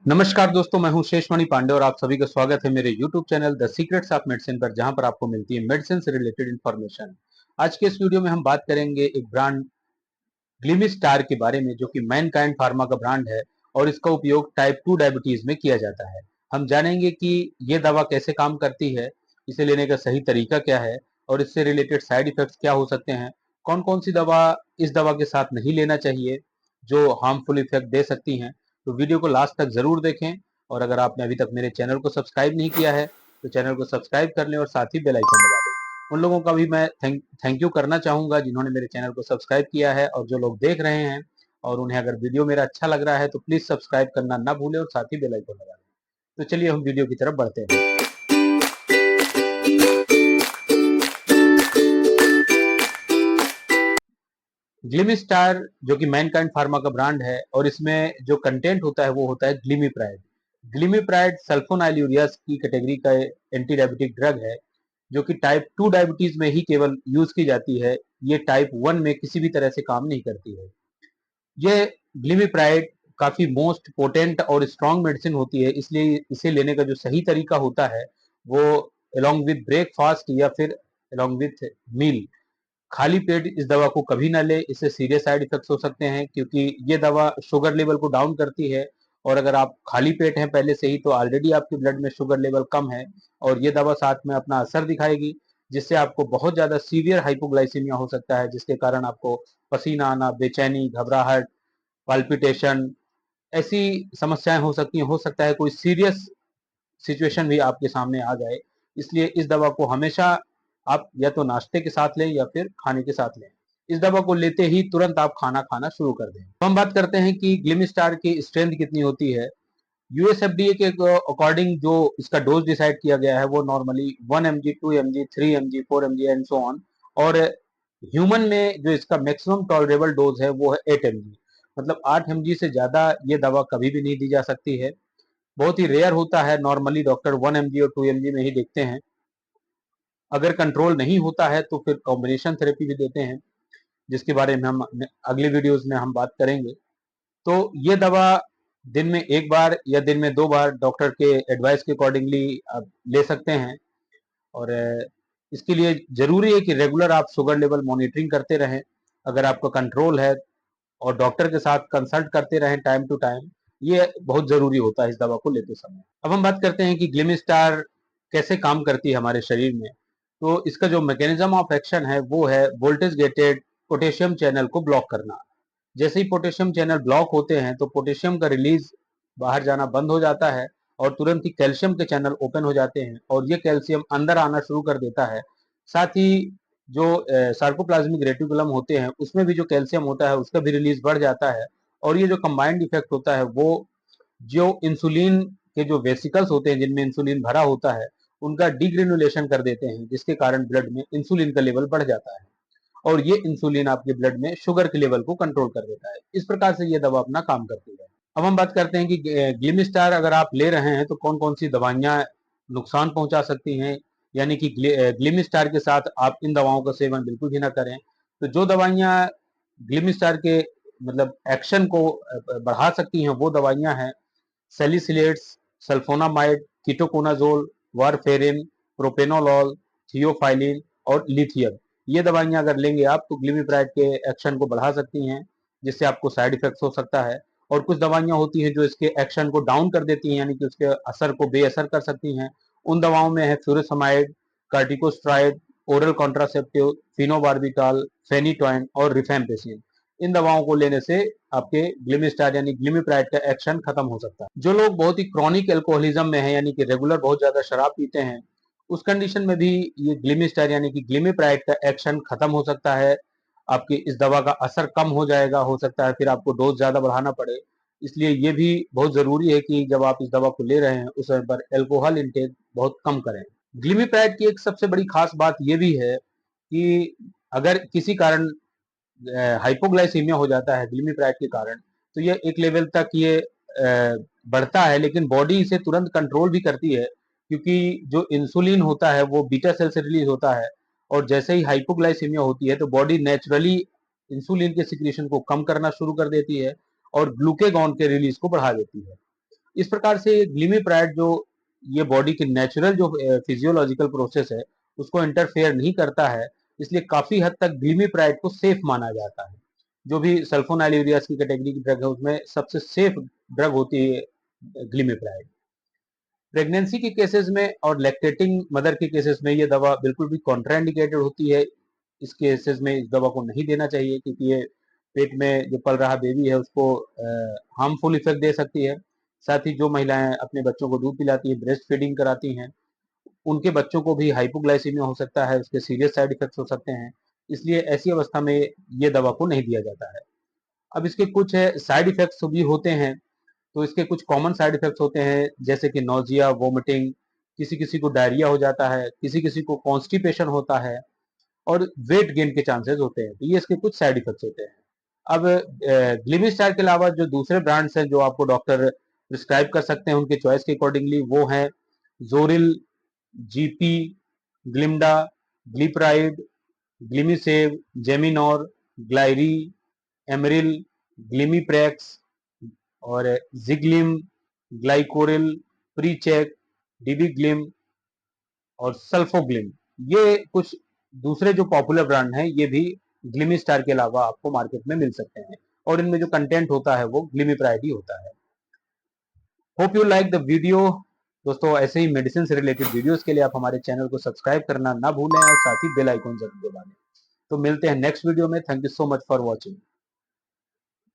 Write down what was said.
नमस्कार दोस्तों, मैं हूं शेषमणि पांडे और आप सभी का स्वागत है मेरे YouTube channel the secrets of medicine पर, जहां पर आपको मिलती है मेडिसिन से रिलेटेड इंफॉर्मेशन। आज के इस वीडियो में हम बात करेंगे एक ब्रांड ग्लिमिस्टार के बारे में, जो कि मैनकाइंड फार्मा का ब्रांड है और इसका उपयोग टाइप 2 डायबिटीज में किया जाता है। हम जानेंगे कि ये दवा कैसे काम करती है, इसे लेने का सही तरीका क्या है और इससे रिलेटेड साइड इफेक्ट्स क्या हो सकते हैं, कौन कौन सी दवा इस दवा के साथ नहीं लेना चाहिए जो हार्मफुल इफेक्ट दे सकती हैं। तो वीडियो को लास्ट तक जरूर देखें और अगर आपने अभी तक मेरे चैनल को सब्सक्राइब नहीं किया है तो चैनल को सब्सक्राइब कर लें और साथ ही बेल आइकन दबा दें। उन लोगों का भी मैं थैंक यू करना चाहूंगा जिन्होंने मेरे चैनल को सब्सक्राइब किया है, और जो लोग देख रहे हैं और उन्हें अगर वीडियो मेरा अच्छा लग रहा है तो प्लीज सब्सक्राइब करना ना भूलें और साथ ही बेल आइकन दबा दें। तो चलिए हम वीडियो की तरफ बढ़ते हैं। ग्लिमिस्टार जो कि मैनकाइंड फार्मा का ब्रांड है और इसमें जो कंटेंट होता है वो होता है ग्लिमिप्राइड। ग्लिमिप्राइड सल्फोनाइलूरियास की कैटेगरी का एंटी डायबिटिक ड्रग है, जो कि टाइप 2 डायबिटीज में ही केवल यूज की जाती है। ये टाइप 1 में किसी भी तरह से काम नहीं करती है। ये ग्लिमिप्राइड काफी मोस्ट पोटेंट और स्ट्रॉन्ग मेडिसिन होती है, इसलिए इसे लेने का जो सही तरीका होता है वो अलोंग विद ब्रेकफास्ट या फिर अलोंग विथ मील। खाली पेट इस दवा को कभी ना ले, इससे सीरियस साइड इफेक्ट्स हो सकते हैं, क्योंकि ये दवा शुगर लेवल को डाउन करती है। और अगर आप खाली पेट हैं पहले से ही तो ऑलरेडी आपके ब्लड में शुगर लेवल कम है और ये दवा साथ में अपना असर दिखाएगी, जिससे आपको बहुत ज्यादा सीवियर हाइपोग्लाइसीमिया हो सकता है, जिसके कारण आपको पसीना आना, बेचैनी, घबराहट, पाल्पिटेशन, ऐसी समस्याएं हो सकती हैं। हो सकता है कोई सीरियस सिचुएशन भी आपके सामने आ जाए। इसलिए इस दवा को हमेशा आप या तो नाश्ते के साथ लें या फिर खाने के साथ लें। इस दवा को लेते ही तुरंत आप खाना खाना शुरू कर दें। तो हम बात करते हैं कि ग्लिमिस्टार की स्ट्रेंथ कितनी होती है। यूएसएफडीए के अकॉर्डिंग जो इसका डोज डिसाइड किया गया है वो normally 1 mg, 2 mg, 3 mg, 4 mg and so on. और ह्यूमन में जो इसका मैक्सिमम टॉलरेबल डोज है वो है 8 mg। मतलब 8 mg से ज्यादा ये दवा कभी भी नहीं दी जा सकती है। बहुत ही रेयर होता है, नॉर्मली डॉक्टर 1 mg और 2 mg में ही देखते हैं। अगर कंट्रोल नहीं होता है तो फिर कॉम्बिनेशन थेरेपी भी देते हैं, जिसके बारे में हम अगले वीडियोस में हम बात करेंगे। तो ये दवा दिन में एक बार या दिन में 2 बार डॉक्टर के एडवाइस के अकॉर्डिंगली आप ले सकते हैं। और इसके लिए जरूरी है कि रेगुलर आप शुगर लेवल मॉनिटरिंग करते रहें। अगर आपका कंट्रोल है और डॉक्टर के साथ कंसल्ट करते रहें टाइम टू टाइम, ये बहुत जरूरी होता है इस दवा को लेते समय। अब हम बात करते हैं कि ग्लिमिस्टार कैसे काम करती है हमारे शरीर में। तो इसका जो मैकेनिज्म ऑफ एक्शन है वो है वोल्टेज गेटेड पोटेशियम चैनल को ब्लॉक करना। जैसे ही पोटेशियम चैनल ब्लॉक होते हैं तो पोटेशियम का रिलीज बाहर जाना बंद हो जाता है और तुरंत ही कैल्शियम के चैनल ओपन हो जाते हैं और ये कैल्शियम अंदर आना शुरू कर देता है। साथ ही जो सार्कोप्लाज्मिक रेटिकुलम होते हैं उसमें भी जो कैल्शियम होता है उसका भी रिलीज बढ़ जाता है। और ये जो कंबाइंड इफेक्ट होता है वो जो इंसुलिन के जो वेसिकल्स होते हैं जिनमें इंसुलिन भरा होता है उनका डिग्रेनुलेशन कर देते हैं, जिसके कारण ब्लड में इंसुलिन का लेवल बढ़ जाता है और ये इंसुलिन आपके ब्लड में शुगर के लेवल को कंट्रोल कर देता है। इस प्रकार से ये दवा अपना काम करती है। अब हम बात करते हैं कि ग्लिमिस्टार अगर आप ले रहे हैं तो कौन कौन सी दवाइयां नुकसान पहुंचा सकती हैं, यानी कि ग्लिमिस्टार के साथ आप इन दवाओं का सेवन बिल्कुल भी ना करें। तो जो दवाइयां ग्लिमिस्टार के मतलब एक्शन को बढ़ा सकती हैं वो दवाइयां हैं salicylates, sulphonamide, ketoconazole, warfarin, propranolol, theophylline और लिथियम। ये दवाइयां अगर लेंगे आप तो ग्लिमिप्राइड के एक्शन को बढ़ा सकती हैं, जिससे आपको साइड इफेक्ट्स हो सकता है। और कुछ दवाइयां होती हैं जो इसके एक्शन को डाउन कर देती हैं, यानी कि उसके असर को बेअसर कर सकती हैं। उन दवाओं में है फ्यूरोसमाइड, कार्टिकोस्ट्राइड, ओरल कॉन्ट्रासेप्टिव, फिनोबार्बिटॉल, फेनिटोइन और रिफेम्पेसिन। इन दवाओं को लेने से आपके ग्लिमिस्टार यानी ग्लिमिप्राइड का एक्शन खत्म हो सकता है। जो लोग बहुत ही क्रॉनिक एल्कोहलिज्म में है, यानी कि रेगुलर बहुत ज्यादा शराब पीते हैं, उस कंडीशन में भी ये ग्लिमिस्टार यानी कि ग्लिमिप्राइड का एक्शन खत्म हो सकता है। आपकी इस दवा का असर कम हो जाएगा, हो सकता है फिर आपको डोज ज्यादा बढ़ाना पड़े। इसलिए ये भी बहुत जरूरी है कि जब आप इस दवा को ले रहे हैं उस समय पर एल्कोहल इंटेक बहुत कम करें। ग्लिमिप्राइड की एक सबसे बड़ी खास बात यह भी है कि अगर किसी कारण हाइपोग्लाइसीमिया हो जाता है ग्लिमिप्राइड के कारण, तो ये एक लेवल तक ये बढ़ता है, लेकिन बॉडी इसे तुरंत कंट्रोल भी करती है, क्योंकि जो इंसुलिन होता है वो बीटा सेल से रिलीज होता है। और जैसे ही हाइपोग्लाइसीमिया होती है तो बॉडी नेचुरली इंसुलिन के सिक्रीशन को कम करना शुरू कर देती है और ग्लूकेगॉन के रिलीज को बढ़ा देती है। इस प्रकार से ग्लिमिप्राइड जो ये बॉडी की नेचुरल जो फिजियोलॉजिकल प्रोसेस है उसको इंटरफेयर नहीं करता है, इसलिए काफी हद तक ग्लिमिप्राइड को सेफ माना जाता है। जो भी सल्फोनाइलूरियास की कैटेगरी की ड्रग है उसमें सबसे सेफ ड्रग होती है ग्लिमिप्राइड। प्रेगनेंसी के केसेस में और लैक्टेटिंग मदर के केसेस में ये दवा बिल्कुल भी कॉन्ट्राइंडिकेटेड होती है। इस केसेस में इस दवा को नहीं देना चाहिए, क्योंकि ये पेट में जो पल रहा बेबी है उसको हार्मफुल इफेक्ट दे सकती है। साथ ही जो महिलाएं अपने बच्चों को दूध पिलाती हैं, ब्रेस्ट फीडिंग कराती हैं, उनके बच्चों को भी हाइपोग्लाइसीमिया हो सकता है, उसके सीरियस साइड इफेक्ट्स हो सकते हैं। इसलिए ऐसी अवस्था में ये दवा को नहीं दिया जाता है। अब इसके कुछ साइड इफेक्ट्स भी होते हैं। तो इसके कुछ कॉमन साइड इफेक्ट्स होते हैं, जैसे कि नोजिया, वोमिटिंग, किसी किसी को डायरिया हो जाता है, किसी किसी को कॉन्स्टिपेशन होता है और वेट गेन के चांसेस होते हैं। तो ये इसके कुछ साइड इफेक्ट्स होते हैं। अब ग्लिमिस्टार के अलावा जो दूसरे ब्रांड्स हैं जो आपको डॉक्टर प्रिस्क्राइब कर सकते हैं उनके चॉइस के अकॉर्डिंगली, वो हैं जोरिल, जीपी, ग्लिमडा, ग्लिप्राइड, ग्लिमिसेव, जेमिनोर, ग्लायरी, एमरिल, ग्लिमिप्रेक्स और जिग्लिम, ग्लाइकोरिल, प्रीचेक, डिबिग्लिम और सल्फोग्लिम। ये कुछ दूसरे जो पॉपुलर ब्रांड हैं, ये भी ग्लिमिस्टार के अलावा आपको मार्केट में मिल सकते हैं और इनमें जो कंटेंट होता है वो ग्लिमिप्राइड ही होता है। Hope you like the video. दोस्तों, ऐसे ही मेडिसिन से रिलेटेड वीडियोस के लिए आप हमारे चैनल को सब्सक्राइब करना ना भूलें और साथ ही बेल आइकन जरूर दबाएं। तो मिलते हैं नेक्स्ट वीडियो में। Thank you so much for watching.